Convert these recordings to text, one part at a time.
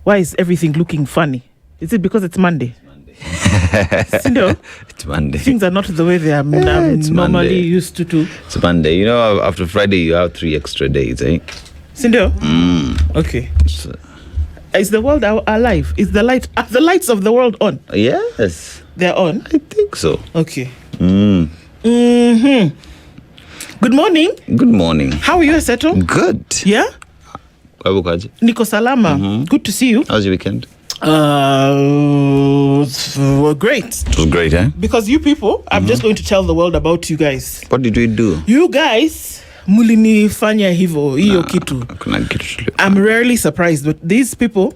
why is everything looking funny? Is it because it's Monday? It's Monday. Things are not the way they are normally Monday. used to. It's Monday. You know, after Friday, you have 3 extra days, eh? Sindo? Okay. Is the world alive? Is the lights of the world on? Yes. They're on? I think so. Okay. Good morning. Good morning. How are you, Seto? Good. Yeah? Niko Salama. Good to see you. How's your weekend? Great. It was great, eh? Because you people, I'm just going to tell the world about you guys. What did we do? You guys, mulini fanya hivo, hiyo kitu. I'm rarely surprised, but these people,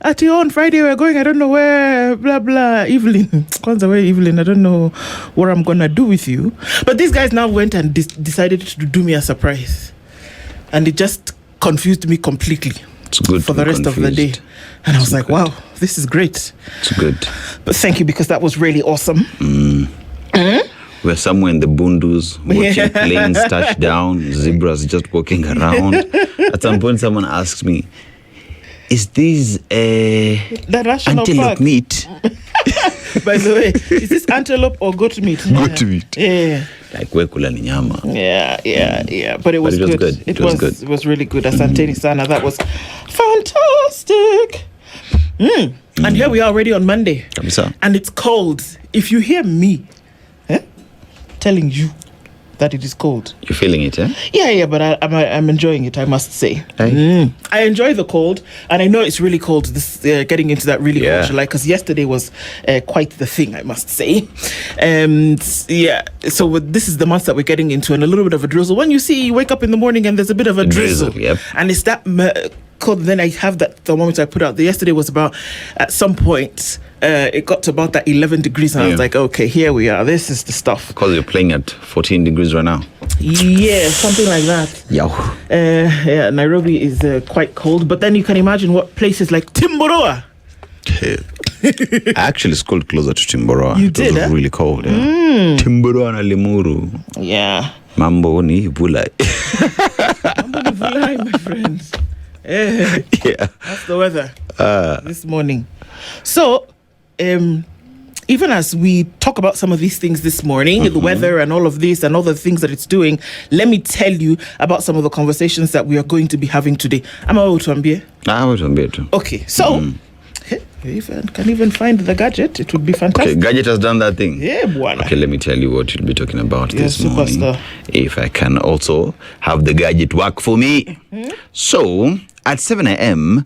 at on Friday we're going, I don't know where, blah, blah, Evelyn. Kwanza where Evelyn, I don't know what I'm going to do with you. But these guys now went and decided to do me a surprise. And it just confused me completely. It's good for the rest of the day. And I was like, wow, this is great. It's good. But thank you, because that was really awesome. We're somewhere in the Bundus, watching planes touch down, zebras just walking around. At some point, someone asked me, is this antelope meat? By the way, is this antelope or goat meat? Goat meat. Yeah. Like wekula ni nyama. Yeah. But it was good. It was good. It was really good. Asanteni sana. That was fantastic. And here we are already on Monday. And it's cold. If you hear me telling you that it is cold. You're feeling it, eh? Yeah, but I'm enjoying it, I must say. I enjoy the cold, and I know it's really cold, this getting into that really cold July, because yesterday was quite the thing, I must say. And so this is the month that we're getting into, and a little bit of a drizzle. When you wake up in the morning and there's a bit of a drizzle. Yep. And it's that cold, then I have that thermometer I put out. Yesterday was about, at some point, it got to about that 11 degrees, and I was like, okay, here we are. This is the stuff. Because you're playing at 14 degrees right now. Yeah, something like that. Nairobi is quite cold, but then you can imagine what places like Timboroa. I actually schooled closer to Timboroa. You did, was really cold, Timboroa na Limuru. Yeah. Mambo ni bulai. Mambo ni bulai, my friends. That's the weather this morning. So, even as we talk about some of these things this morning, the weather and all of this and all the things that it's doing, let me tell you about some of the conversations that we are going to be having today. I'm about to ambie. Okay, so if I can even find the gadget, it would be fantastic. Okay, gadget has done that thing. Yeah, buana. Okay, let me tell you what you'll be talking about this morning. Superstar. If I can also have the gadget work for me. So, at 7 a.m.,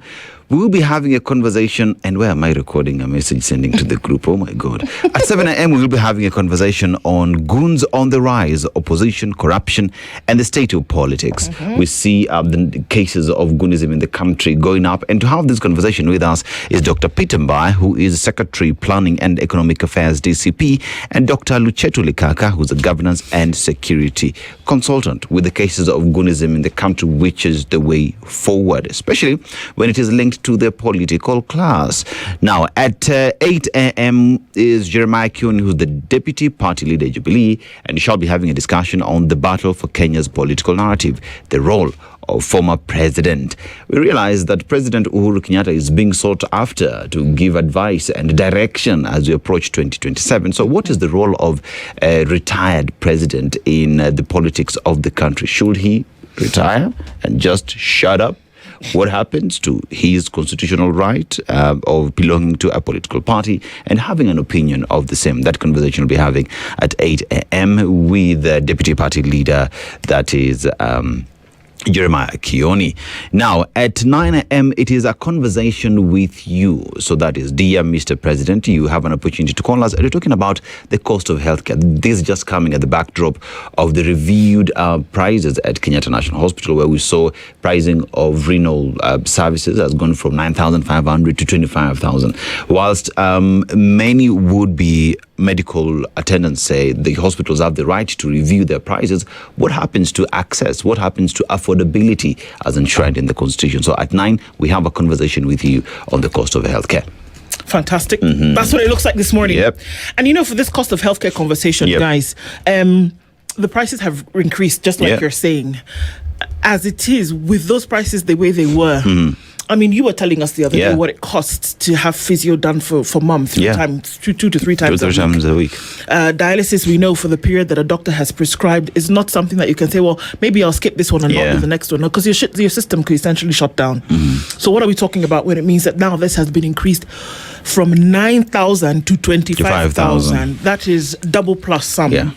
we will be having a conversation, and where am I recording a message sending to the group? Oh my God. At 7 a.m., we will be having a conversation on goons on the rise, opposition, corruption, and the state of politics. We see the cases of goonism in the country going up. And to have this conversation with us is Dr. Peter Mbai, who is Secretary, Planning and Economic Affairs, DCP, and Dr. Luchetu Likaka, who's a governance and security consultant with the cases of goonism in the country, which is the way forward, especially when it is linked to the political class. Now, at 8 a.m. is Jeremiah Kioni, who's the Deputy Party Leader, Jubilee, and he shall be having a discussion on the battle for Kenya's political narrative, the role of former president. We realize that President Uhuru Kenyatta is being sought after to give advice and direction as we approach 2027. So what is the role of a retired president in the politics of the country? Should he retire and just shut up? What happens to his constitutional right of belonging to a political party and having an opinion of the same? That conversation we'll be having at 8 a.m. with the Deputy Party Leader, that is Jeremiah Kioni. Now, at 9 a.m., it is a conversation with you. So that is, dear Mr. President, you have an opportunity to call us. We're talking about the cost of healthcare. This is just coming at the backdrop of the reviewed prices at Kenyatta National Hospital, where we saw pricing of renal services has gone from 9,500 to 25,000. Whilst many would be medical attendants say the hospitals have the right to review their prices, what happens to access? What happens to affordability as enshrined in the Constitution? So at 9, we have a conversation with you on the cost of healthcare. Fantastic. That's what it looks like this morning. Yep. And you know, for this cost of healthcare conversation, guys, the prices have increased, just like you're saying. As it is, with those prices the way they were, I mean, you were telling us the other day what it costs to have physio done for mum two to three times a week. Dialysis, we know, for the period that a doctor has prescribed is not something that you can say, well, maybe I'll skip this one and not do the next one. No, because your system could essentially shut down. So what are we talking about when it means that now this has been increased from 9,000 to 25,000? That is double plus sum. Yeah.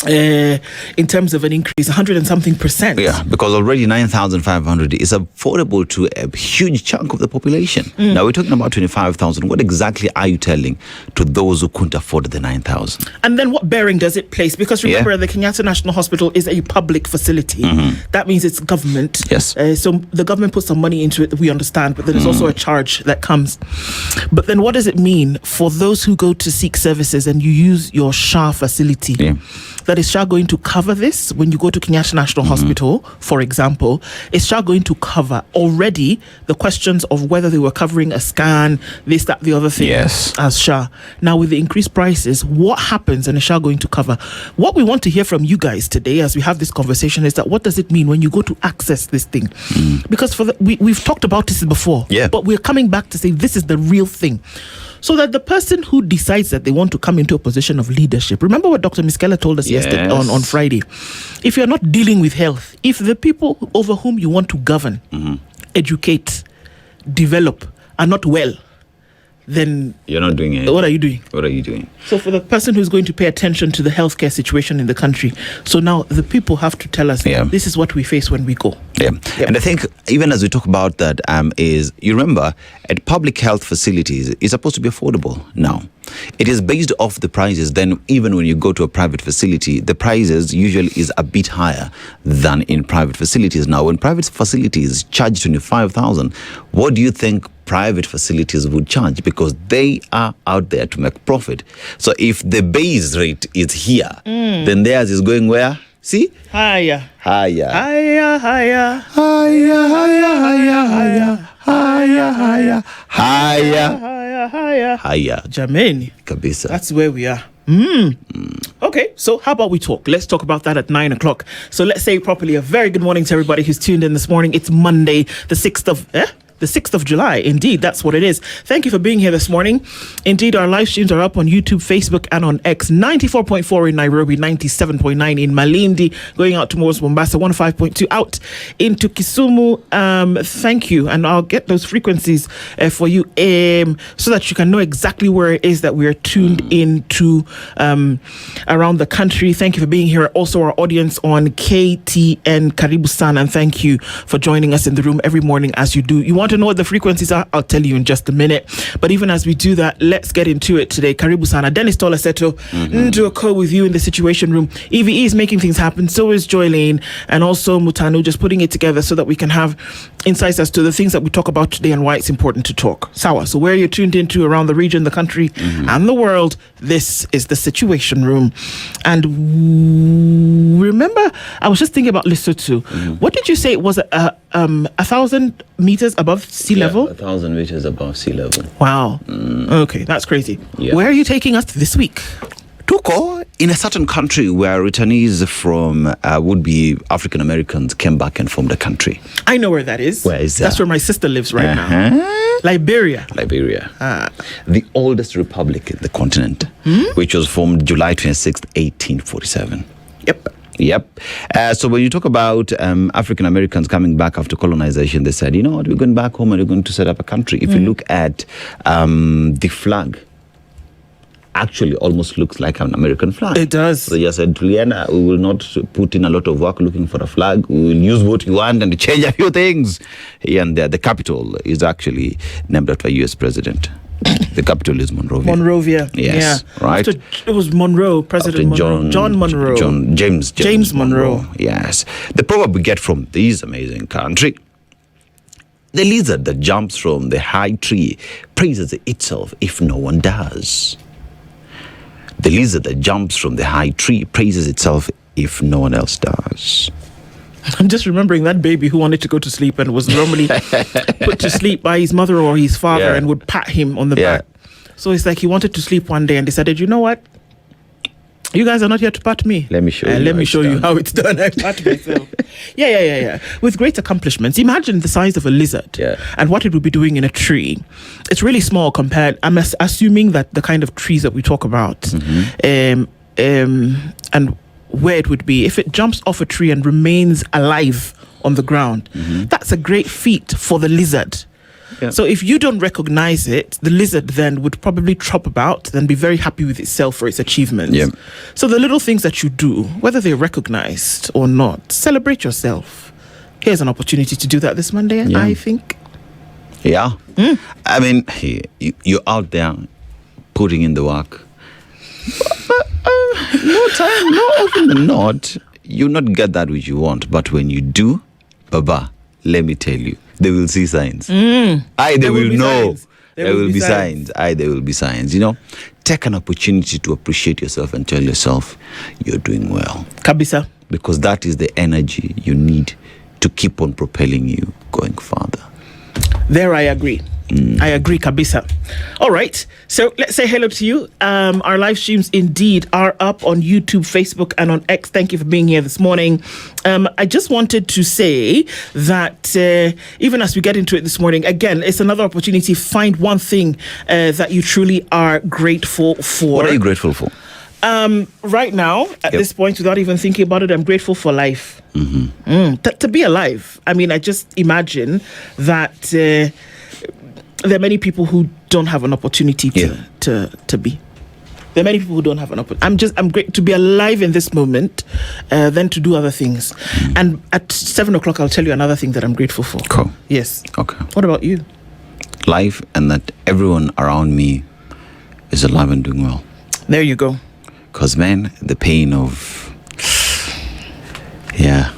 In terms of an increase, 100 and something percent. Yeah, because already 9,500 is affordable to a huge chunk of the population. Now we're talking about 25,000. What exactly are you telling to those who couldn't afford the 9,000? And then what bearing does it place? Because remember, the Kenyatta National Hospital is a public facility. That means it's government. Yes. So the government puts some money into it, we understand, but then there's also a charge that comes. But then what does it mean for those who go to seek services and you use your SHA facility? Yeah. That is SHA going to cover this when you go to Kenyatta National Hospital, for example? Is SHA going to cover already the questions of whether they were covering a scan, this, that, the other thing as SHA? Now, with the increased prices, what happens, and is SHA going to cover? What we want to hear from you guys today as we have this conversation is that what does it mean when you go to access this thing? Because we've talked about this before, but we're coming back to say this is the real thing. So that the person who decides that they want to come into a position of leadership, remember what Dr. Miskela told us yesterday on Friday, if you're not dealing with health, if the people over whom you want to govern, educate, develop are not well, then you're not doing it. What are you doing? What are you doing? So for the person who's going to pay attention to the healthcare situation in the country, so now the people have to tell us, this is what we face when we go. And I think even as we talk about that, is you remember at public health facilities, it's supposed to be affordable now. It is based off the prices. Then even when you go to a private facility, the prices usually is a bit higher than in private facilities. Now, when private facilities charge 25,000, what do you think private facilities would charge? Because they are out there to make profit. So if the base rate is here, then theirs is going where? See? Higher. Higher. Higher, higher. Higher, higher, higher, higher. Higher, higher. Higher. Higher, higher. Higher. Jameni. Kabisa. That's where we are. Okay, so how about we talk? Let's talk about that at 9 o'clock. So let's say properly a very good morning to everybody who's tuned in this morning. It's Monday, the 6th of July. Indeed, that's what it is. Thank you for being here this morning. Indeed, our live streams are up on YouTube, Facebook, and on X. 94.4 in Nairobi, 97.9 in Malindi, going out towards Mombasa, 105.2 out into Kisumu. Thank you. And I'll get those frequencies for you so that you can know exactly where it is that we are tuned into around the country. Thank you for being here. Also, our audience on KTN, Karibu Sana, and thank you for joining us in the room every morning as you do. You want to know what the frequencies are? I'll tell you in just a minute. But even as we do that, let's get into it today. Karibu Sana. Dennis Tola Seto, do a call with you in the Situation Room. EVE is making things happen. So is Joy Lane and also Mutanu, just putting it together so that we can have insights as to the things that we talk about today and why it's important to talk. Sawa. So where you're tuned into around the region, the country, and the world, this is the Situation Room. And remember, I was just thinking about Lesotho. What did you say? Was it 1,000 meters above sea level? 1,000 meters above sea level. Wow. Okay, that's crazy. Where are you taking us this week? Tuko in a certain country where returnees from would-be African Americans came back and formed a country. I know where that is. Where is that? That's where my sister lives right now. Liberia. The oldest republic in the continent, which was formed July 26th, 1847. Yep. So when you talk about African Americans coming back after colonization, they said, you know what, we're going back home and we're going to set up a country. If you look at the flag, actually almost looks like an American flag. It does. So you said, Juliana, we will not put in a lot of work looking for a flag. We will use what you want and change a few things. And the capital is actually named after a U.S. president. The capital is Monrovia. Monrovia. Yes. Yeah. Right. After, it was Monroe, President Monroe. John Monroe. James Monroe. Yes. The proverb we get from this amazing country: the lizard that jumps from the high tree praises itself if no one does. The lizard that jumps from the high tree praises itself if no one else does. I'm just remembering that baby who wanted to go to sleep and was normally put to sleep by his mother or his father and would pat him on the back. So it's like he wanted to sleep one day and decided, you know what? You guys are not here to pat me. Let me show you. Let me show you how it's done. I pat myself. Yeah. With great accomplishments. Imagine the size of a lizard and what it would be doing in a tree. It's really small compared. I'm assuming that the kind of trees that we talk about, and where it would be if it jumps off a tree and remains alive on the ground. That's a great feat for the lizard. Yeah. So if you don't recognize it, the lizard then would probably trot about, then be very happy with itself for its achievements. Yeah. So the little things that you do, whether they're recognized or not, celebrate yourself. Here's an opportunity to do that this Monday, I think. Yeah. I mean, you're out there putting in the work. But, no time, no often than not, you not get that which you want. But when you do, Baba, let me tell you, they will see signs. They will know. There will be signs. There will be signs. You know, take an opportunity to appreciate yourself and tell yourself you're doing well. Kabisa. Because that is the energy you need to keep on propelling you going further. There I agree. I agree, Kabisa. All right. So let's say hello to you. Our live streams indeed are up on YouTube, Facebook, and on X. Thank you for being here this morning. I just wanted to say that even as we get into it this morning, again, it's another opportunity. Find one thing that you truly are grateful for. What are you grateful for? Right now, at this point, without even thinking about it, I'm grateful for life. To be alive. I mean, I just imagine that there are many people who don't have an opportunity to be. There are many people who don't have an opportunity. I'm great to be alive in this moment, then to do other things. And at 7 o'clock, I'll tell you another thing that I'm grateful for. Cool. Yes. Okay. What about you? Life, and that everyone around me is alive and doing well. There you go. Because, man, the pain of... Yeah.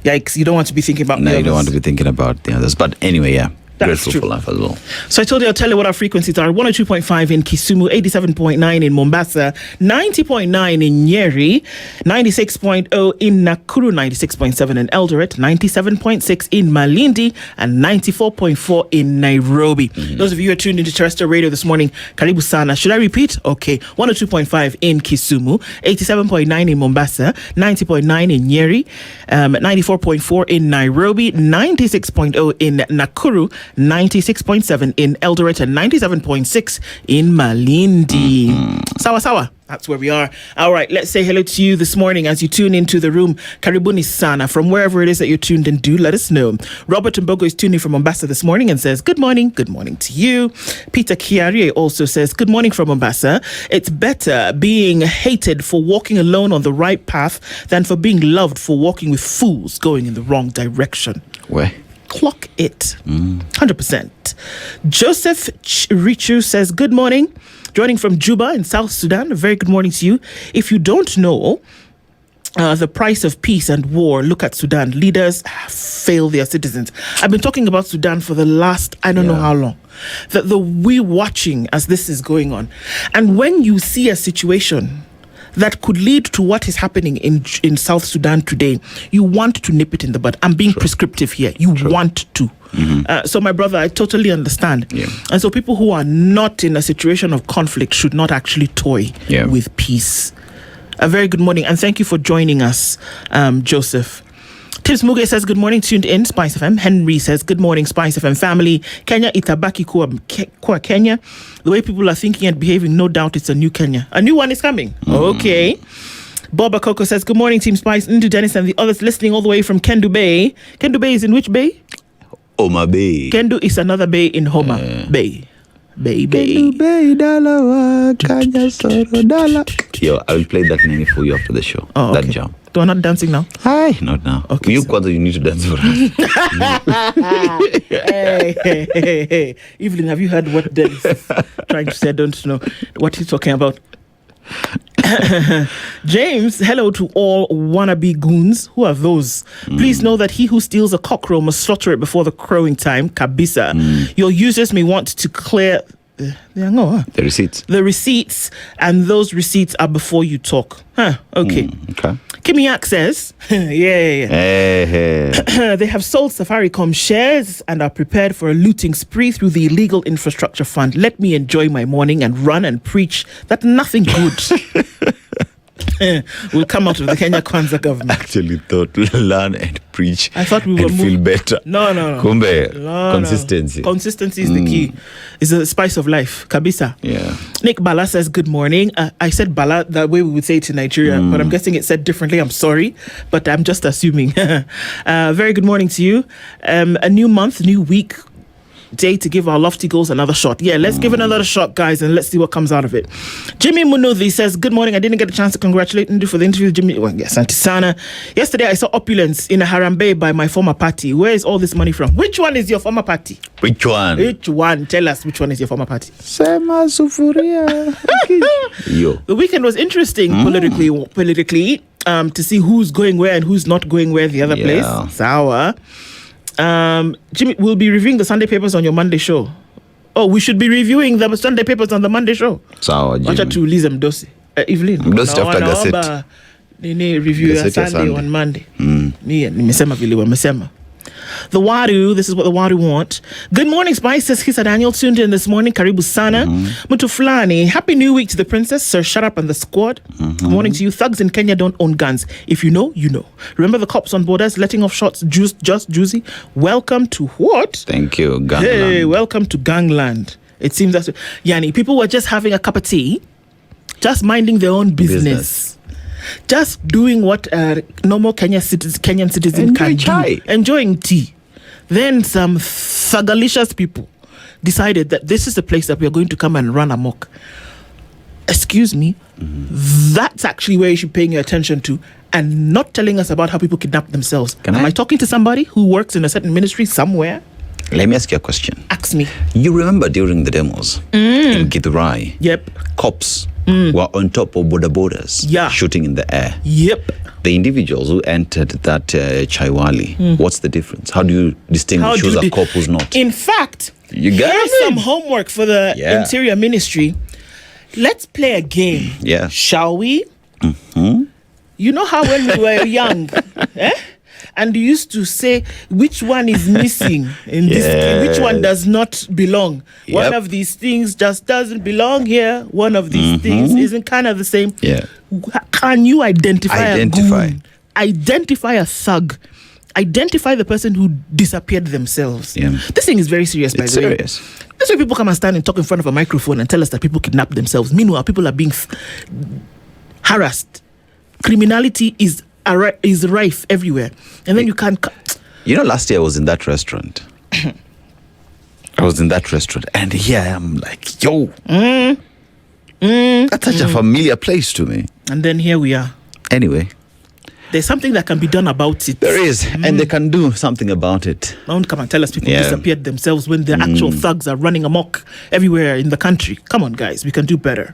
Yikes. You don't want to be thinking about the others. No, you don't want to be thinking about the others. But anyway, That's grateful true. for life as well. So I told you, I'll tell you what our frequencies are. 102.5 in Kisumu, 87.9 in Mombasa, 90.9 in Nyeri, 96.0 in Nakuru, 96.7 in Eldoret, 97.6 in Malindi, and 94.4 in Nairobi. Those of you who are tuned into terrestrial radio this morning, karibu sana. Should I repeat? Okay. 102.5 in Kisumu, 87.9 in Mombasa, 90.9 in Nyeri, 94.4 in Nairobi, 96.0 in Nakuru, 96.7 in Eldoret, and 97.6 in Malindi. Sawa. That's where we are. All right, let's say hello to you this morning as you tune into the room. Karibuni sana. From wherever it is that you're tuned in, do let us know. Robert Mbogo is tuning from Mombasa this morning and says, good morning. Good morning to you. Peter Kiarie also says, good morning from Mombasa. It's better being hated for walking alone on the right path than for being loved for walking with fools going in the wrong direction. Where? Clock it. 100%. Joseph Richu says, good morning. Joining from Juba in South Sudan. A very good morning to you. If you don't know the price of peace and war, look at Sudan. Leaders fail their citizens. I've been talking about Sudan for the last, I don't know how long. We're watching as this is going on. And when you see a situation that could lead to what is happening in South Sudan today, you want to nip it in the bud. I'm being prescriptive here. You want to. So my brother, I totally understand. And so people who are not in a situation of conflict should not actually toy with peace. A very good morning, and thank you for joining us, Joseph. Tips Muge says, good morning, tuned in, SpiceFM. Henry says, good morning, SpiceFM family. Kenya itabaki kuwa Kenya. The way people are thinking and behaving, no doubt it's a new Kenya. A new one is coming. Okay. Boba Coco says, good morning, Team Spice, into Dennis and the others listening all the way from Kendu Bay. Kendu Bay is in which bay? Homa Bay. Kendu is another bay in Homa Bay. Bay. Kendu Bay, Dalawa, Kanya Soro, Dala. Yo, I will play that name for you after the show. Oh, okay. That jam. Do I not dancing now? Hi, not now. Okay, you need to dance for us. Hey. Evelyn, have you heard what Dennis is trying to say? I don't know what he's talking about. James, hello to all wannabe goons. Who are those? Please know that he who steals a cockerel must slaughter it before the crowing time. Kabisa. Your users may want to clear the receipts, and those receipts are before you talk. Okay. Okay. Kimiak says, they have sold Safaricom shares and are prepared for a looting spree through the illegal infrastructure fund. Let me enjoy my morning and run and preach that nothing good will come out of the Kenya Kwanza government. Actually thought learn and preach. I thought we were feel better. No. Kumbe, consistency. No. Consistency is the key. It's the spice of life. Kabisa. Yeah. Nick Bala says, good morning. I said Bala that way we would say it in Nigeria, but I'm guessing it's said differently. I'm sorry, but I'm just assuming. Very good morning to you. A new month, new week. Day to give our lofty goals another shot. Yeah, let's give another shot, guys, and let's see what comes out of it. Jimmy Munuthi says, good morning. I didn't get a chance to congratulate you for the interview, Jimmy. Well, yes, Santisana. Yesterday, I saw opulence in a Harambe by my former party. Where is all this money from? Which one is your former party? Which one? Which one? Tell us which one is your former party. Sema Sufuria. Yo. The weekend was interesting politically, to see who's going where and who's not going where the other place. Sawa. Jimmy, we'll be reviewing the Sunday papers on your Monday show. Oh, we should be reviewing the Sunday papers on the Monday show. Sawa, Jimmy. Wacha tuulize Mdosi. Evelyn. Mdosi after Gazette. Nini review ya Sunday on Monday. Nimesema vile wamesema. The Wadu, this is what the Wadu want. Good morning, Spice, says Kisa Daniel, tuned in this morning. Karibu sana. Mutu fulani. Happy New Week to the princess, Sir Shut Up and the squad. Good morning to you. Thugs in Kenya don't own guns. If you know, you know. Remember the cops on borders letting off shots just juicy? Welcome to what? Thank you, Gangland. Hey, welcome to Gangland. It seems that's... Yani, people were just having a cup of tea, just minding their own business. Just doing what normal Kenyan citizen can do. Enjoying tea. Then some thugalicious people decided that this is the place that we are going to come and run amok. Excuse me. That's actually where you should be paying your attention to, and not telling us about how people kidnap themselves. Am I talking to somebody who works in a certain ministry somewhere? Let me ask you a question. Ask me. You remember during the demos in Githurai? Yep. Cops were on top of borders, shooting in the air. Yep. The individuals who entered that Chaiwali, what's the difference? How do you distinguish who's a cop who's not? In fact, here's some homework for the Interior Ministry. Let's play a game. Yeah. Shall we? You know how when we were young, and you used to say which one is missing in this game, which one does not belong. One of these things just doesn't belong here. One of these things isn't kind of the same. Yeah. Can you identify a goon? Identify a thug. Identify the person who disappeared themselves. Yeah. This thing is very serious, by the way. This way people come and stand and talk in front of a microphone and tell us that people kidnap themselves. Meanwhile, people are being harassed. Criminality is rife everywhere, and then you can't. You know, last year I was in that restaurant. And here I am like, yo, that's such a familiar place to me. And then here we are. Anyway, there's something that can be done about it. There is, and they can do something about it. Don't come and tell us people disappeared themselves when the actual thugs are running amok everywhere in the country. Come on, guys, we can do better.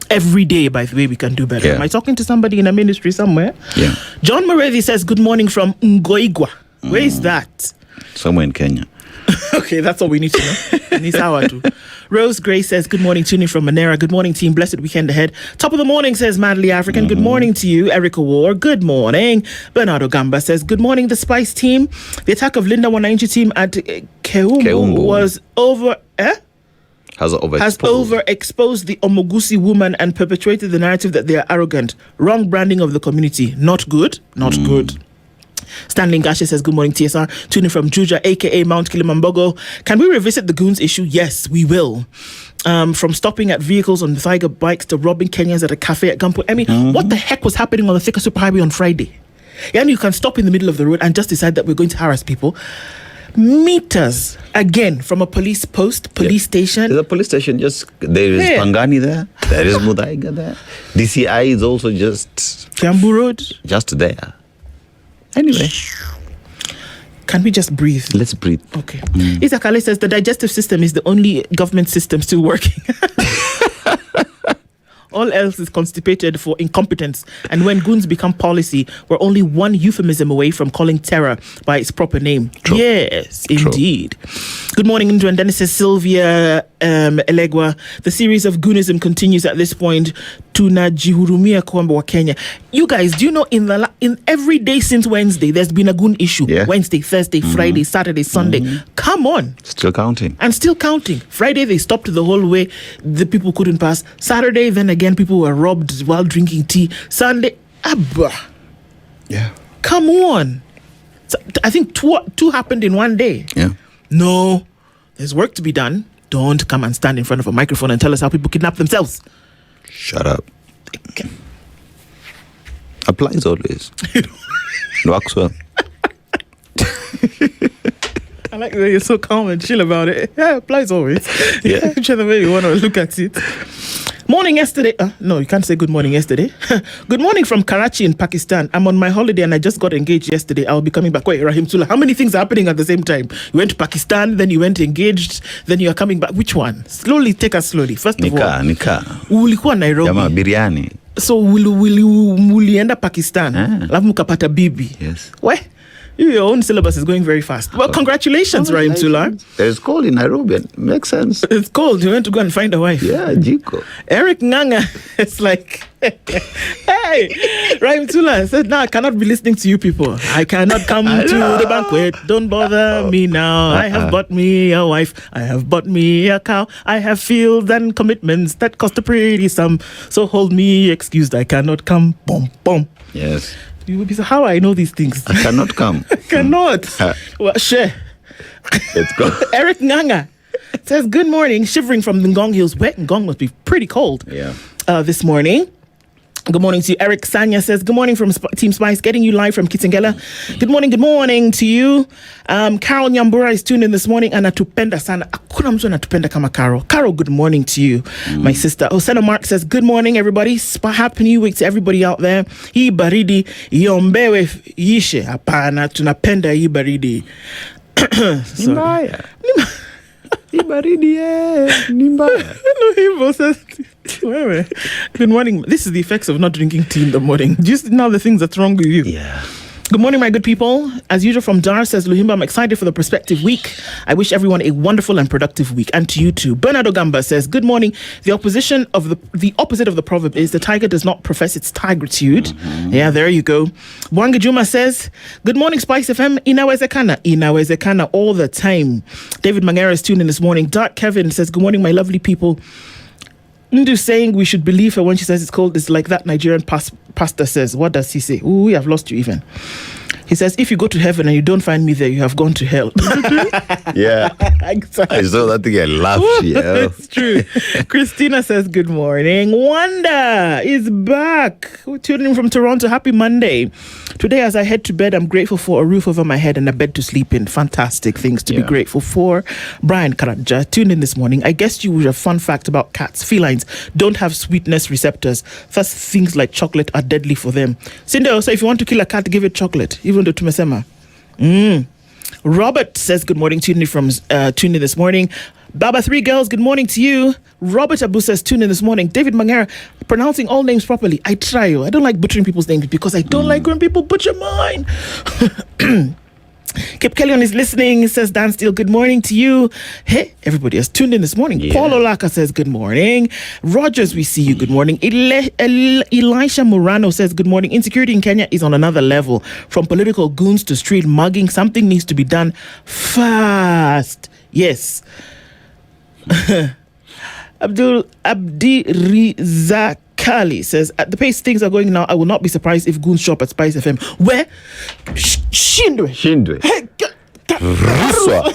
Every day, by the way, we can do better. Am I talking to somebody in a ministry somewhere? Yeah. John Morethi says, good morning from Ngoigwa. Where is that? Somewhere in Kenya. Okay, that's all we need to know. Nisawa too. Rose Gray says, good morning, tuning from Manera. Good morning, team. Blessed weekend ahead. Top of the morning, says Madly African. Good morning to you, Erica War. Good morning. Bernardo Gamba says, good morning, the Spice team. The attack of Linda 190 team at Keumbu was over... Has overexposed the Omogusi woman and perpetuated the narrative that they are arrogant. Wrong branding of the community. Not good. Not good. Stanley Ngashe says, good morning, TSR. Tuning from Juja, a.k.a. Mount Kilimanjaro. Can we revisit the goons issue? Yes, we will. From stopping at vehicles on Thaiger bikes to robbing Kenyans at a cafe at gunpoint. I mean, what the heck was happening on the Thika Superhighway on Friday? And you can stop in the middle of the road and just decide that we're going to harass people. Meters again from a police station. There's a police station. There is Pangani there. There is Mudaiga there. DCI is also just Kiambu Road. Just there. Anyway, can we just breathe? Let's breathe. Okay. Isakale says the digestive system is the only government system still working. All else is constipated for incompetence. And when goons become policy, we're only one euphemism away from calling terror by its proper name. True. Yes, indeed. True. Good morning, Indra and Dennis, says Sylvia Elegwa. The series of goonism continues at this point. Tunajihurumia kwamba wa Kenya. You guys, do you know in every day since Wednesday, there's been a goon issue? Yeah. Wednesday, Thursday, Friday, Saturday, Sunday. Come on. Still counting. And still counting. Friday, they stopped the whole way. The people couldn't pass. Saturday, then again, again, people were robbed while drinking tea. Sunday, abba. Yeah. Come on. So, I think two happened in one day. Yeah. No, there's work to be done. Don't come and stand in front of a microphone and tell us how people kidnap themselves. Shut up. Applies always. Works well. I like that you're so calm and chill about it. Yeah, applies always. Yeah. Whichever way you want to look at it. Morning yesterday. No, you can't say good morning yesterday. Good morning from Karachi in Pakistan. I'm on my holiday and I just got engaged yesterday. I'll be coming back. Wait, Rahim Tula, how many things are happening at the same time? You went to Pakistan, then you went engaged, then you are coming back. Which one? Slowly, take us slowly. First of all, Nika. ulikuwa Nairobi. Jama, biryani. So ulienda Pakistan. Alafu mkapata bibi. Yes. Where? Your own syllabus is going very fast. Well, congratulations, Rahim Tula. It's cold in Nairobi. Makes sense. It's cold. You went to go and find a wife. Yeah, Jiko. Eric Nganga, it's like, hey, Rahim Tula said, no, I cannot be listening to you people. I cannot come to the banquet. Don't bother me now. I have bought me a wife. I have bought me a cow. I have fields and commitments that cost a pretty sum. So hold me excused. I cannot come. Boom, boom. Yes. You will be so, how I know these things? I cannot come. I cannot. Well, share. Let's go. Eric Nganga says, good morning, shivering from the Ngong Hills. Wet Ngong must be pretty cold this morning. Good morning to you. Eric Sanya says, good morning from Team Spice, getting you live from Kitengela. Good morning to you. Carol Nyambura is tuned in this morning. Anatupenda sana. Akuna mtu anatupenda kama Carol. Carol, good morning to you, my sister. Osena Mark says, good morning, everybody. Happy New Week to everybody out there. Hii baridi, iombewe yishe. Hapana, tunapenda hii baridi. Nimbaya. Ibaridi, nimbaya. No, he says, good morning. This is the effects of not drinking tea in the morning. Do you see now the things that's wrong with you? Yeah. Good morning, my good people. As usual from Dar, says Luhimba, I'm excited for the prospective week. I wish everyone a wonderful and productive week. And to you too. Bernardo Gamba says, good morning. The opposite of the proverb is the tiger does not profess its tigritude. Yeah, there you go. Bwanga Juma says, good morning, Spice FM. Inawezekana all the time. David Mangera is tuned in this morning. Dark Kevin says, good morning, my lovely people. Ndu saying we should believe her when she says it's cold is like that Nigerian pastor says. What does he say? Ooh, we have lost you even. He says, if you go to heaven and you don't find me there, you have gone to hell. Yeah. Exactly. I saw that thing, I laughed. Yeah. It's true. Christina says, good morning. Wanda is back. We're tuning in from Toronto. Happy Monday. Today, as I head to bed, I'm grateful for a roof over my head and a bed to sleep in. Fantastic things to be grateful for. Brian Karanja, tuned in this morning. I guess you would have a fun fact about cats. Felines don't have sweetness receptors. Thus, things like chocolate are deadly for them. Cindy, so if you want to kill a cat, give it chocolate. Even though tumesema. Robert says good morning, tuned in this morning. Baba Three Girls, good morning to you. Robert Abu says tuned in this morning. David Mangera, pronouncing all names properly. I try. I don't like butchering people's names because I don't like when people butcher mine. Kip Kellyon is listening. He says, Dan Steele, good morning to you. Hey, everybody has tuned in this morning. Yeah. Paul Olaka says, good morning. Rogers, we see you. Good morning. Elisha Murano says, good morning. Insecurity in Kenya is on another level. From political goons to street mugging, something needs to be done fast. Yes. Abdi Rizak Kali says, at the pace things are going now, I will not be surprised if goons shop at Spice FM. Where? Shindwe. Riswa.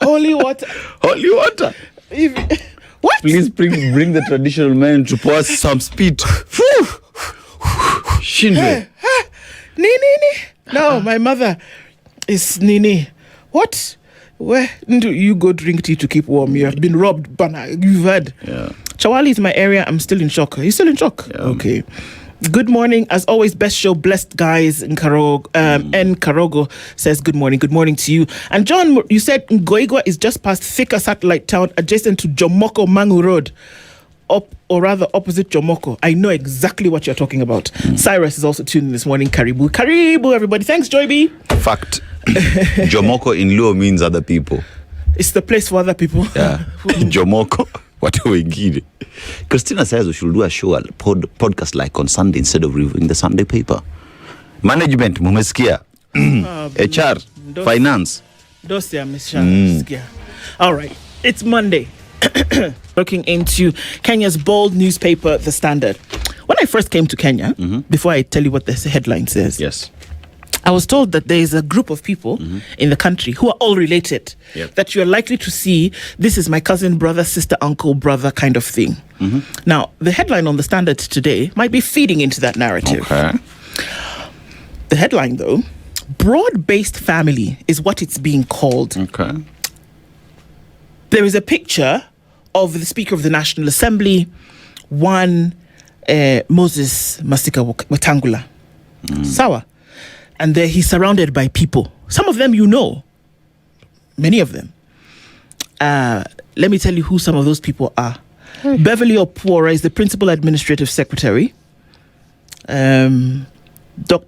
Holy water. What? Please bring the traditional men to pour some speed. Shindwe. Nini. No, my mother is Nini. What? Where do you go drink tea to keep warm? You have been robbed, Bana. You've heard. Yeah. Chawali is my area. I'm still in shock. Are you still in shock? Yeah. Okay. Good morning. As always, best show, blessed guys in Karogo. N. Karogo says good morning. Good morning to you. And John, you said Ngoigwa is just past Thika Satellite Town, adjacent to Jomoko Mangu Road. Opposite Jomoko. I know exactly what you're talking about. Cyrus is also tuned in this morning. Karibu, everybody. Thanks, Joy B. Fact. Jomoko in Luo means other people. It's the place for other people. Yeah. Jomoko. What are we getting? Christina says we should do a show, a podcast like on Sunday instead of reviewing the Sunday paper. Management, mumesikia. HR, finance. Dosia, Miss All right. It's Monday. Looking into Kenya's bold newspaper, The Standard. When I first came to Kenya, before I tell you what this headline says, Yes. I was told that there is a group of people in the country who are all related, that you're likely to see, this is my cousin, brother, sister, uncle, brother kind of thing. Now, the headline on The Standard today might be feeding into that narrative. Okay. The headline, though, broad-based family is what it's being called. Okay. There is a picture of the Speaker of the National Assembly, one Moses Masika Wetangula. Sawa. And there he's surrounded by people. Some of them you know. Many of them. Let me tell you who some of those people are. Beverly Opwora is the Principal Administrative Secretary. Dr.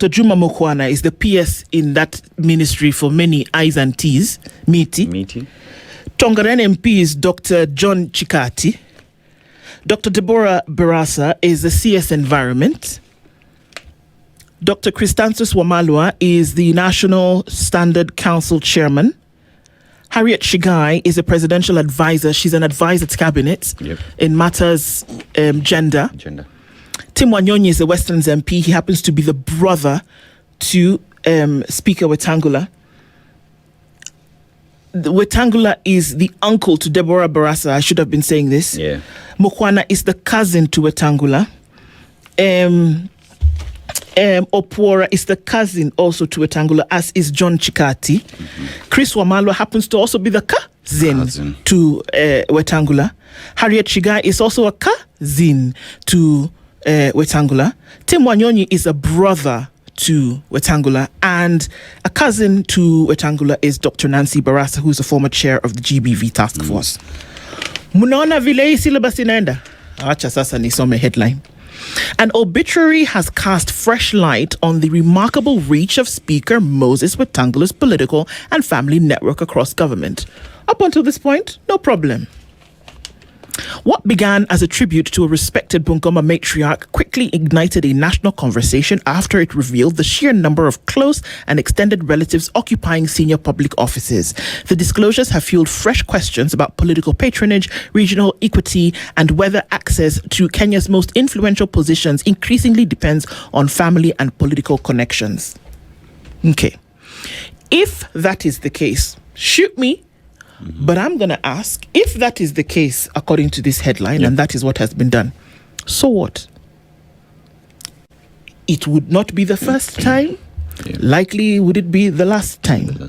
Juma Mokwana is the PS in that ministry for many I's and T's. Meaty. Tongaren MP is Dr. John Chikati. Dr. Deborah Barasa is the CS Environment. Dr. Christanthus Wamalwa is the National Standard Council Chairman. Harriet Shigai is a presidential advisor. She's an advisor to cabinet in matters gender. Tim Wanyonyi is the Westlands MP. He happens to be the brother to Speaker Wetangula. Wetangula is the uncle to Deborah Barasa. I should have been saying this. Yeah. Mokwana is the cousin to Wetangula. Opwora is the cousin also to Wetangula, as is John Chikati. Chris Wamalwa happens to also be the cousin to Wetangula. Harriet Shigai is also a cousin to Wetangula. Tim Wanyonyi is a brother to Wetangula, and a cousin to Wetangula is Dr. Nancy Barasa, who's a former chair of the GBV task force. Munaona vile hii syllabus inaenda? Acha sasa nisome headline. An obituary has cast fresh light on the remarkable reach of Speaker Moses Wetangula's political and family network across government. Up until this point, no problem. What began as a tribute to a respected Bungoma matriarch quickly ignited a national conversation after it revealed the sheer number of close and extended relatives occupying senior public offices. The disclosures have fueled fresh questions about political patronage, regional equity, and whether access to Kenya's most influential positions increasingly depends on family and political connections. Okay. If that is the case, shoot me. But I'm going to ask, if that is the case, according to this headline, and that is what has been done, so what? It would not be the first time. Likely, would it be the last time?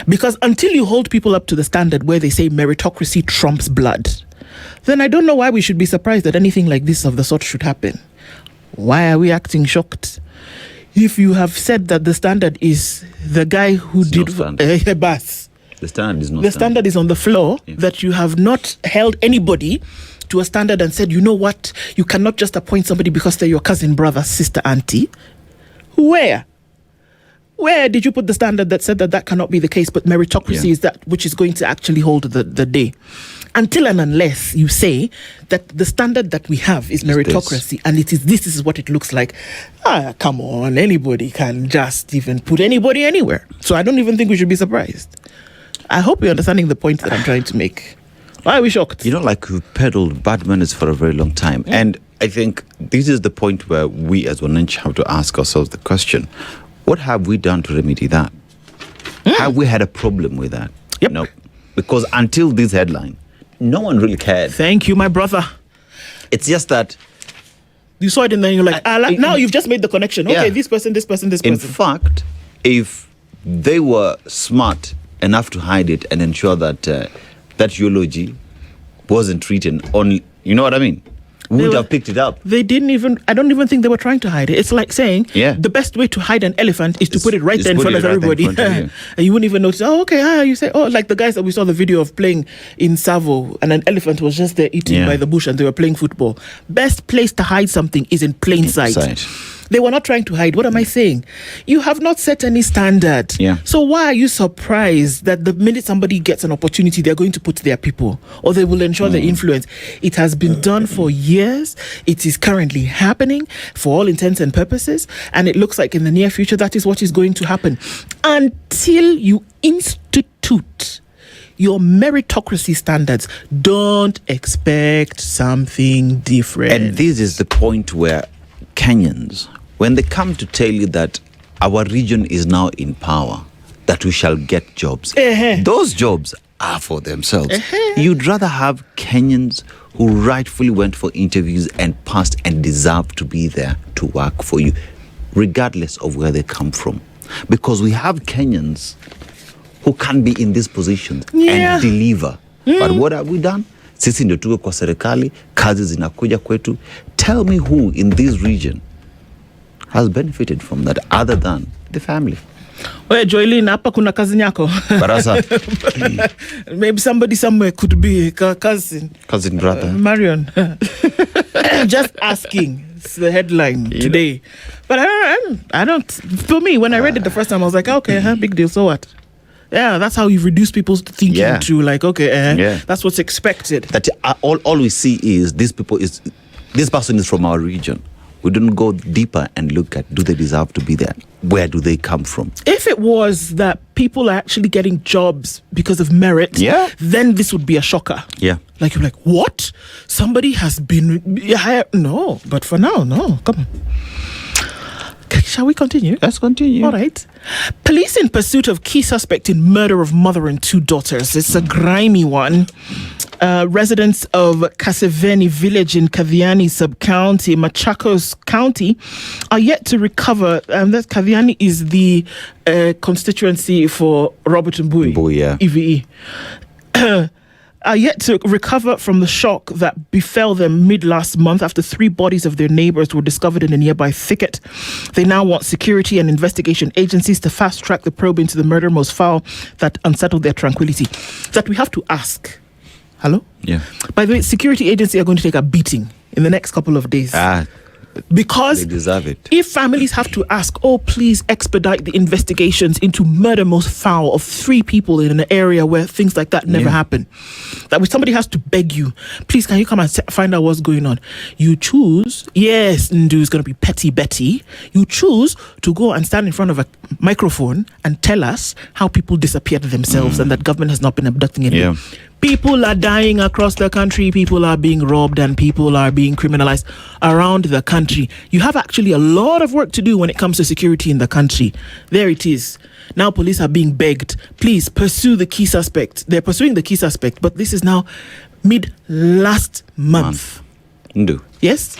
Because until you hold people up to the standard where they say meritocracy trumps blood, then I don't know why we should be surprised that anything like this of the sort should happen. Why are we acting shocked? If you have said that the standard is the guy who did bus. The standard is not. The standard is on the floor, that you have not held anybody to a standard and said, you know what, you cannot just appoint somebody because they're your cousin, brother, sister, auntie. Where did you put the standard that said that that cannot be the case, but meritocracy is that which is going to actually hold the day? Until and unless you say that the standard that we have is meritocracy and this is what it looks like. Come on, anybody can just even put anybody anywhere. So I don't even think we should be surprised. I hope you're understanding the point that I'm trying to make. Why are we shocked? You know, like we've peddled bad manners for a very long time. And I think this is the point where we as Wananchi have to ask ourselves the question, what have we done to remedy that? Have we had a problem with that? No. Because until this headline, no one really cared. Thank you, my brother. It's just that you saw it and then you're like, now you've just made the connection. Okay, this person. In fact, if they were smart enough to hide it and ensure that that eulogy wasn't written on, you know what I mean? We would have picked it up. They didn't even, I don't even think they were trying to hide it. It's like saying the best way to hide an elephant is to put it right there in front of everybody. And you wouldn't even notice, you say, like the guys that we saw the video of playing in Savo and an elephant was just there eating by the bush and they were playing football. Best place to hide something is in plain sight. They were not trying to hide. What am I saying? You have not set any standard. So why are you surprised that the minute somebody gets an opportunity, they're going to put their people or they will ensure their influence? It has been done for years. It is currently happening for all intents and purposes. And it looks like in the near future, that is what is going to happen. Until you institute your meritocracy standards. Don't expect something different. And this is the point where Kenyans, when they come to tell you that our region is now in power, that we shall get jobs, those jobs are for themselves. You'd rather have Kenyans who rightfully went for interviews and passed and deserve to be there to work for you, regardless of where they come from. Because we have Kenyans who can be in these positions and deliver. But what have we done? Sisi ndio tuko kwa serikali, kazi zinakuja kwetu. Tell me who in this region has benefited from that other than the family. Oye, Joylene, hapa kuna kazi nyako. Barasa. Maybe somebody somewhere could be a cousin. Cousin brother. Marion. Just asking. It's the headline today. But I don't, for me, when I read it the first time, I was like, okay, big deal, so what? Yeah, that's how you reduce people's thinking to like, okay, that's what's expected. That all we see is this person is from our region. We don't go deeper and look at, do they deserve to be there? Where do they come from? If it was that people are actually getting jobs because of merit, then this would be a shocker. Yeah. Like, you're like, what? Somebody has been hired? No, but for now, no. Come on. Shall we continue? Let's continue. All right. Police in pursuit of key suspect in murder of mother and two daughters. It's a grimy one. Residents of Kaseveni village in Kathiani sub-county, Machakos County, are yet to recover. That Kathiani is the constituency for Robert Mbui, EVE. Are yet to recover from the shock that befell them mid-last month after 3 bodies of their neighbors were discovered in a nearby thicket. They now want security and investigation agencies to fast-track the probe into the murder most foul that unsettled their tranquility. That we have to ask. Hello? Yeah. By the way, security agencies are going to take a beating in the next couple of days. Because they deserve it. If families have to ask, please expedite the investigations into murder most foul of 3 people in an area where things like that never happen. That when somebody has to beg you, please, can you come and find out what's going on? You choose, Ndu is going to be petty Betty. You choose to go and stand in front of a microphone and tell us how people disappeared themselves and that government has not been abducting anyone. People are dying across the country. People are being robbed and people are being criminalized around the country. You have actually a lot of work to do when it comes to security in the country. There it is. Now police are being begged, please pursue the key suspect. They're pursuing the key suspect, but this is now mid-last month. Ndu. Yes?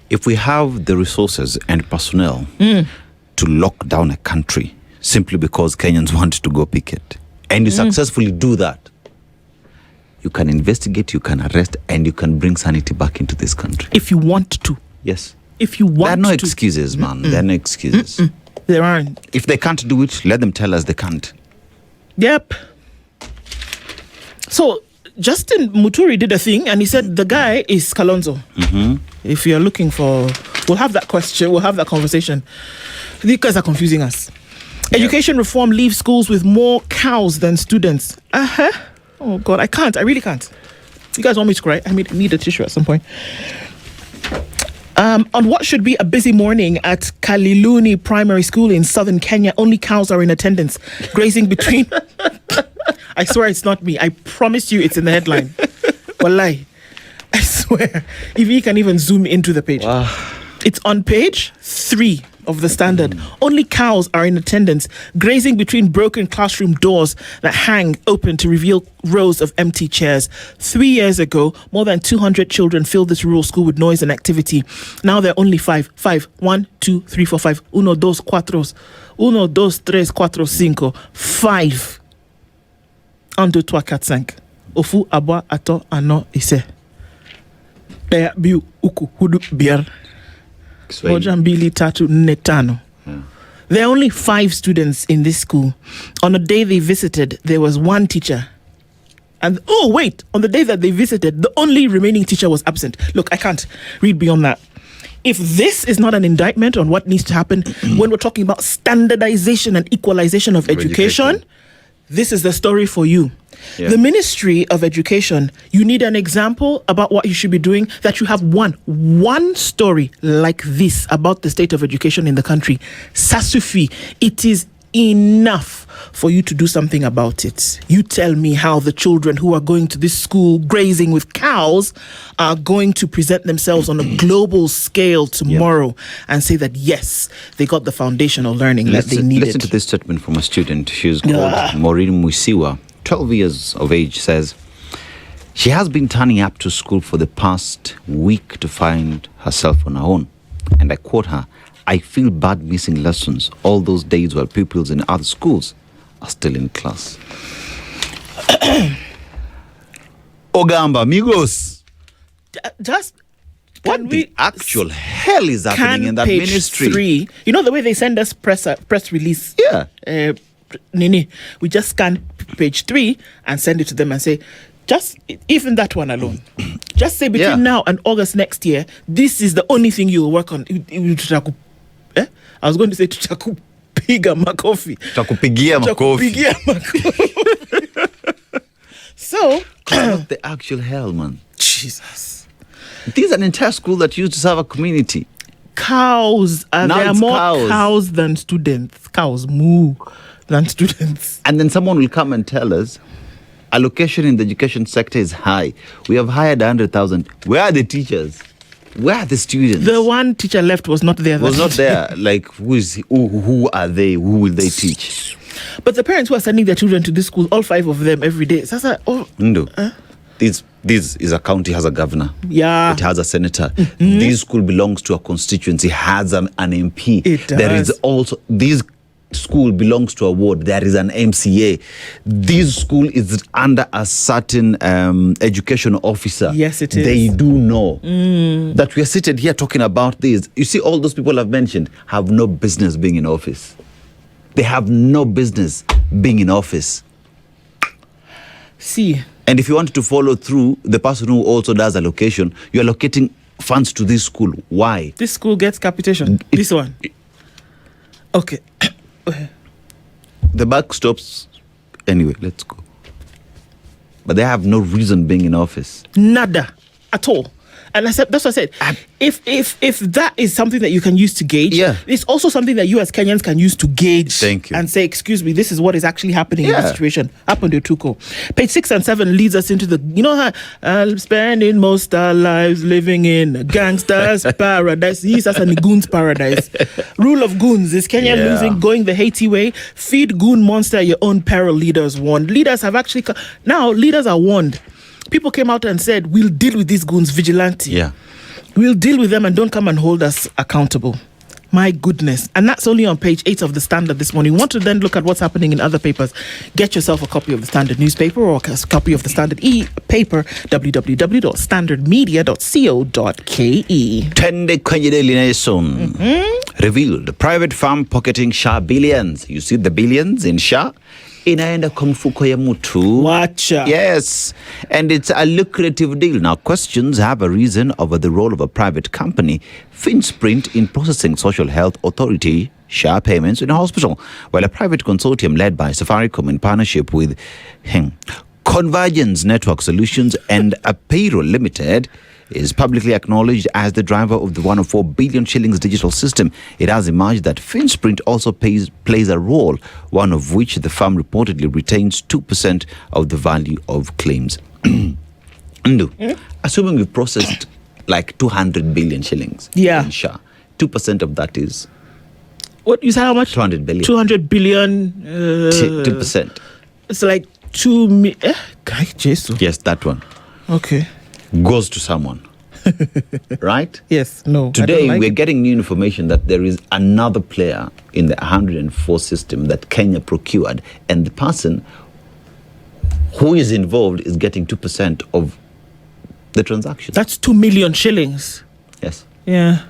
If we have the resources and personnel to lock down a country simply because Kenyans want to go picket, and you successfully do that, you can investigate, you can arrest, and you can bring sanity back into this country. If you want to. Yes. If you want to. There are no excuses, man. There are no excuses. There aren't. If they can't do it, let them tell us they can't. Yep. So, Justin Muturi did a thing, and he said the guy is Kalonzo. If you're looking for... We'll have that question. We'll have that conversation. These guys are confusing us. Education reform leaves schools with more cows than students. Oh, God, I can't. I really can't. You guys want me to cry? I need a tissue at some point. On what should be a busy morning at Kaliluni Primary School in southern Kenya, only cows are in attendance, grazing between... I swear it's not me. I promise you it's in the headline. Wallahi. I swear. If you can even zoom into the page. Wow. It's on page 3 of the Standard. Only cows are in attendance, grazing between broken classroom doors that hang open to reveal rows of empty chairs. 3 years ago, more than 200 children filled this rural school with noise and activity. Now there are only 5. 1, 2, 3, 4, 5. 1, 2, 4. 1, 2, 3, 4, 5. 5. 1, 2, 3, 4, 5. Ofu, abwa, ato, ano, ise. Pea, biu, uku, hudu, biar. Moja, mbili, tatu, nne, tano. There are only 5 students in this school. On the day they visited, there was 1 teacher. And, on the day that they visited, the only remaining teacher was absent. Look, I can't read beyond that. If this is not an indictment on what needs to happen when we're talking about standardization and equalization of education, this is the story for you. Yeah. The Ministry of Education, you need an example about what you should be doing, that you have one story like this about the state of education in the country. Sasufi, it is enough for you to do something about it. You tell me how the children who are going to this school grazing with cows are going to present themselves on a global scale tomorrow and say that, yes, they got the foundational learning that they needed. Listen to this statement from a student. She's called Maureen Musiwa, 12 years of age, says, she has been turning up to school for the past week to find herself on her own. And I quote her, I feel bad missing lessons all those days while pupils in other schools are still in class. Ogamba, amigos. Just what the actual hell is happening in that page ministry? 3, you know the way they send us press release? Yeah. Nini, we just scan page 3 and send it to them and say, just even that one alone, just say between now and August next year, this is the only thing you will work on. I was going to say tutakupiga makofi. Tutakupigia makofi. So, what the actual hell, man? Jesus. This is an entire school that used to serve a community. Cows. There are more cows than students. Cows moo than students. And then someone will come and tell us, allocation in the education sector is high. We have hired 100,000. Where are the teachers? Where are the students? The one teacher left was not there. Was not there. Like, who are they? Who will they teach? But the parents who are sending their children to this school, all 5 of them every day. This is a county, has a governor. Yeah. It has a senator. This school belongs to a constituency, has an MP. It does. There is also this school belongs to a ward. There is an MCA. This school is under a certain education officer. Yes, it is. They do know that we are seated here talking about this. You see, all those people I've mentioned have no business being in office. They have no business being in office. See. And if you want to follow through, the person who also does allocation, you're allocating funds to this school. Why? This school gets capitation. This one. Okay. The buck stops. Anyway, let's go. But they have no reason being in office. Nada. At all. And I said, that's what I said. If that is something that you can use to gauge, it's also something that you as Kenyans can use to gauge. Thank you. And say, excuse me, this is what is actually happening in this situation. Happen to Tuko. Page 6 and 7 leads us into the, you know how spending most our lives living in a gangster's paradise. Yes, that's a goon's paradise. Rule of goons. Is Kenya losing, going the Haiti way? Feed goon monster at your own peril, leaders warned. Leaders have actually, now leaders are warned. People came out and said, we'll deal with these goons vigilante. Yeah. We'll deal with them and don't come and hold us accountable. My goodness. And that's only on page 8 of the Standard this morning. You want to then look at what's happening in other papers, get yourself a copy of the Standard newspaper or a copy of the Standard e-paper, www.standardmedia.co.ke. Tende kwenye Daily Nation revealed private firm pocketing SHA billions. You see the billions in SHA? Inaenda kwa mfuko ya mtu. Wacha. Yes, and it's a lucrative deal. Now, questions have arisen over the role of a private company, FinSprint, in processing Social Health Authority SHA payments in a hospital, while a private consortium led by Safaricom in partnership with Convergence Network Solutions and a Payroll Limited is publicly acknowledged as the driver of the 104 billion shillings digital system. It has emerged that FinSprint also plays a role, one of which the firm reportedly retains 2% of the value of claims. Assuming we processed like 200 billion shillings in SHA, 2% of that is... What, you said how much? 200 billion. 200 billion. 2%. It's like 2 million. Yes, that one. Okay. Goes to someone. Right? Yes, no. Today, we're getting new information that there is another player in the 104 system that Kenya procured, and the person who is involved is getting 2% of the transaction. That's 2 million shillings. Yes. Yeah.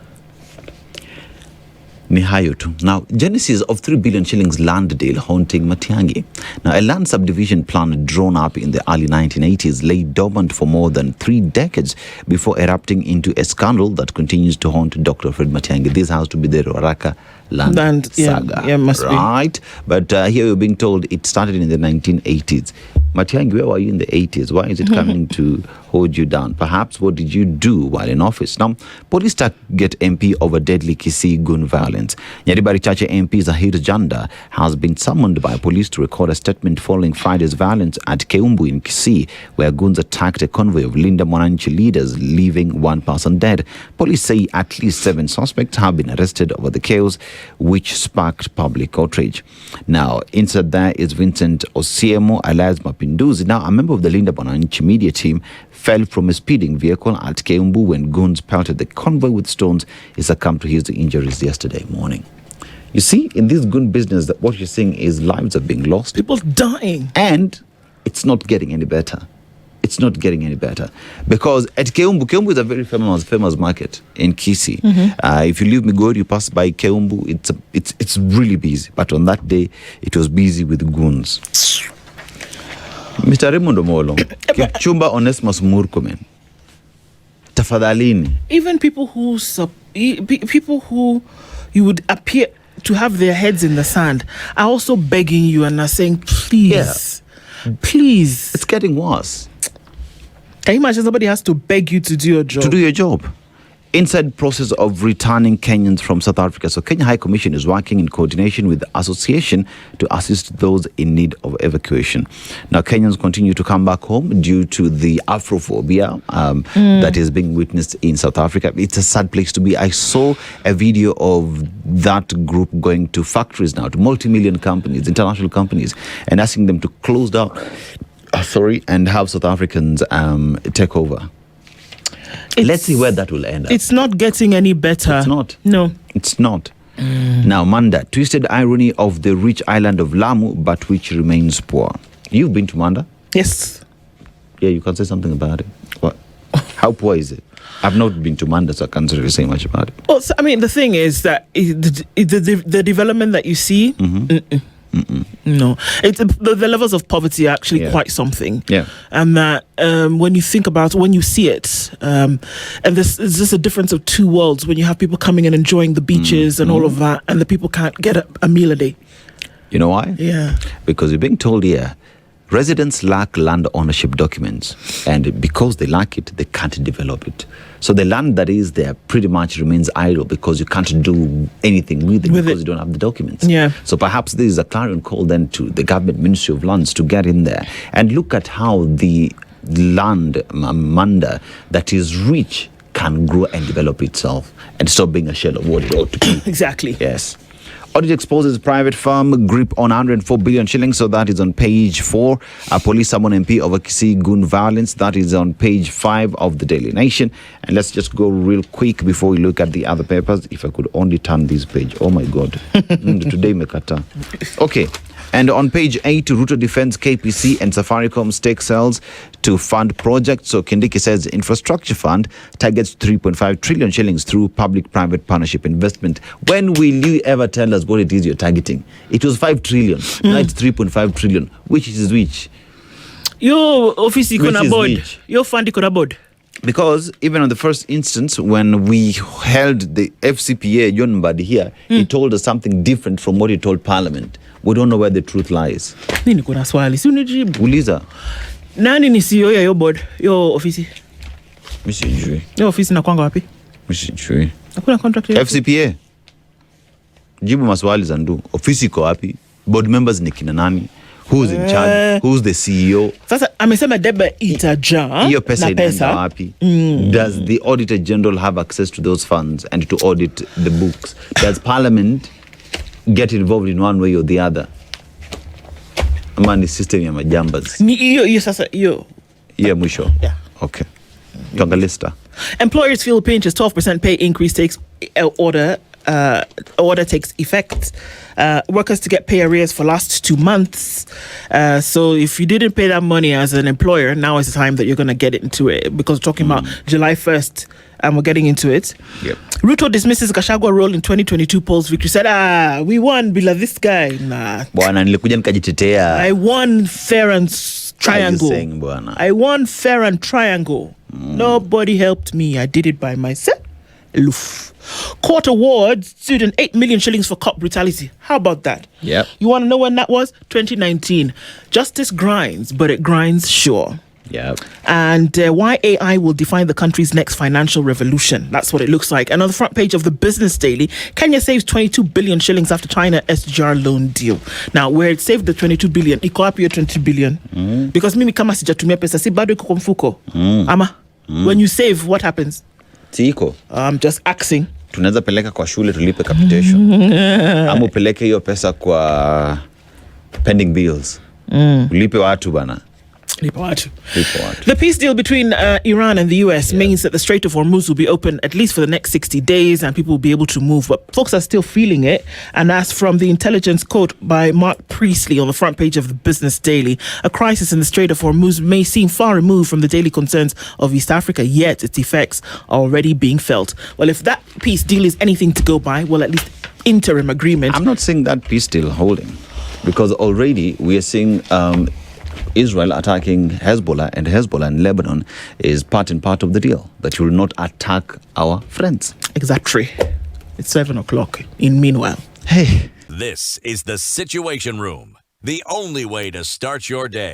Ni hayo tu. Now, genesis of 3 billion shillings land deal haunting Matiang'i. Now, a land subdivision plan drawn up in the early 1980s lay dormant for more than 3 decades before erupting into a scandal that continues to haunt Dr. Fred Matiang'i. This has to be the Ruaraka land saga. Yeah, must be. Right? But here we're being told it started in the 1980s. Matiang'i, where were you in the 80s? Why is it coming to hold you down? Perhaps what did you do while in office? Now, police target MP over deadly Kisii gun violence. Nyaribari Chache MP Zahir Janda has been summoned by police to record a statement following Friday's violence at Keumbu in Kisii, where guns attacked a convoy of Linda Mwananchi leaders, leaving one person dead. Police say at least 7 suspects have been arrested over the chaos, which sparked public outrage. Now, inside there is Vincent Osiemo alias Mapinduzi. Now, a member of the Linda Mwananchi media team fell from a speeding vehicle at Keumbu when goons pelted the convoy with stones. He succumbed to his injuries yesterday morning. You see, in this gun business, that what you're seeing is lives are being lost. People dying. And it's not getting any better. It's not getting any better. Because at Keumbu is a very famous market in Kisii. If you leave Migori, you pass by Keumbu, it's really busy. But on that day, it was busy with goons. Mr. Raymond Omolo, Kipchumba Onesmus Murkomen, tafadhalini. Even people who you would appear to have their heads in the sand are also begging you and are saying, please, please. It's getting worse. Can you imagine somebody has to beg you to do your job? To do your job. Inside process of returning Kenyans from South Africa. So Kenya High Commission is working in coordination with the association to assist those in need of evacuation. Now, Kenyans continue to come back home due to the Afrophobia that is being witnessed in South Africa. It's a sad place to be. I saw a video of that group going to factories now, to multi-million companies, international companies, and asking them to close down, and have South Africans take over. Let's see where that will end up. It's not getting any better. It's not. No. It's not. Now, Manda, twisted irony of the rich island of Lamu, but which remains poor. You've been to Manda? Yes. Yeah, you can say something about it. What? How poor is it? I've not been to Manda, so I can't really say much about it. Well, so, I mean, the thing is that the development that you see, no, it's the levels of poverty are actually quite something. Yeah, and that when you think about, when you see it, and this is just a difference of two worlds. When you have people coming and enjoying the beaches and all of that, and the people can't get a meal a day. You know why? Yeah, because you're being told here, residents lack land ownership documents, and because they lack it, they can't develop it. So the land that is there pretty much remains idle because you can't do anything with it because you don't have the documents. Yeah. So perhaps this is a clarion call then to the government Ministry of Lands to get in there and look at how the land, Manda, that is rich can grow and develop itself and stop being a shell of what it ought to be. Exactly. Yes. Audit exposes private firm grip on 104 billion shillings. So that is on page 4. A police summon MP over Kisii gun violence. That is on page 5 of the Daily Nation. And let's just go real quick before we look at the other papers. If I could only turn this page. Oh my God. Today mekata. Okay. And on page 8, Ruto defends KPC and Safaricom stake sales to fund projects. So Kindiki says infrastructure fund targets 3.5 trillion shillings through public-private partnership investment. When will you ever tell us what it is you're targeting? It was 5 trillion. Now it's 3.5 trillion. Which is which? Your office ikona board. Your fund ikona board. Because even on the first instance, when we held the FCPA, John Mbadi here, he told us something different from what he told Parliament. We don't know where the truth lies. Nini kuna swali? Si unijibu. Uliza. Nani ni CEO ya yo board? Yo ofisi? Misijui. Yo ofisi na kwanga wapi? Misijui. Hakuna contract ya FCPA. Jibu maswali za ndu. Ofisi iko wapi? Board members ni kina nani? Who's in charge? Who's the CEO? Sasa amesema debe itaja. Hiyo pesa inaenda wapi? Does the Auditor General have access to those funds and to audit the books? Does Parliament get involved in one way or the other? Ama ni system ya majambas? Ni hiyo sasa hiyo. Yeah, mwisho. Yeah. Okay. Tuangalista. Employers feel pinch as 12% pay increase takes order takes effect. Workers to get pay arrears for last 2 months. So if you didn't pay that money as an employer, now is the time that you're going to get into it, because we're talking about July 1st and we're getting into it. Yep. Ruto dismisses Gachagua role in 2022 polls victory. Said, we won bila this guy. Nah. Bwana nilikuja nikajitetea. I won fair and triangle. Saying, bwana. I won fair and triangle. Nobody helped me. I did it by myself. Loof. Court awards student 8 million shillings for cop brutality. How about that? Yep. You want to know when that was? 2019. Justice grinds, but it grinds sure. Yeah. And why AI will define the country's next financial revolution. That's what it looks like. And on the front page of the Business Daily, Kenya saves 22 billion shillings after China SGR loan deal. Now, where it saved the 22 billion, iko wapi hiyo 20 billion? Because mimi kama sijatumia pesa, si bado iko kwa mfuko. Ama, when you save, what happens? Tiko. I'm just asking. Tunaweza peleka kwa shule tulipe capitation. Ama upeleke hiyo pesa kwa pending bills. Ulipe watu bana. The peace deal between Iran and the US means that the Strait of Hormuz will be open at least for the next 60 days and people will be able to move. But folks are still feeling it. And as from the intelligence quote by Mark Priestley on the front page of the Business Daily, a crisis in the Strait of Hormuz may seem far removed from the daily concerns of East Africa, yet its effects are already being felt. Well, if that peace deal is anything to go by, well, at least interim agreement. I'm not saying that peace deal holding, because already we are seeing Israel attacking Hezbollah, and Hezbollah in Lebanon is part and part of the deal, that you will not attack our friends. Exactly. It's 7 o'clock in meanwhile. Hey. This is the Situation Room, the only way to start your day.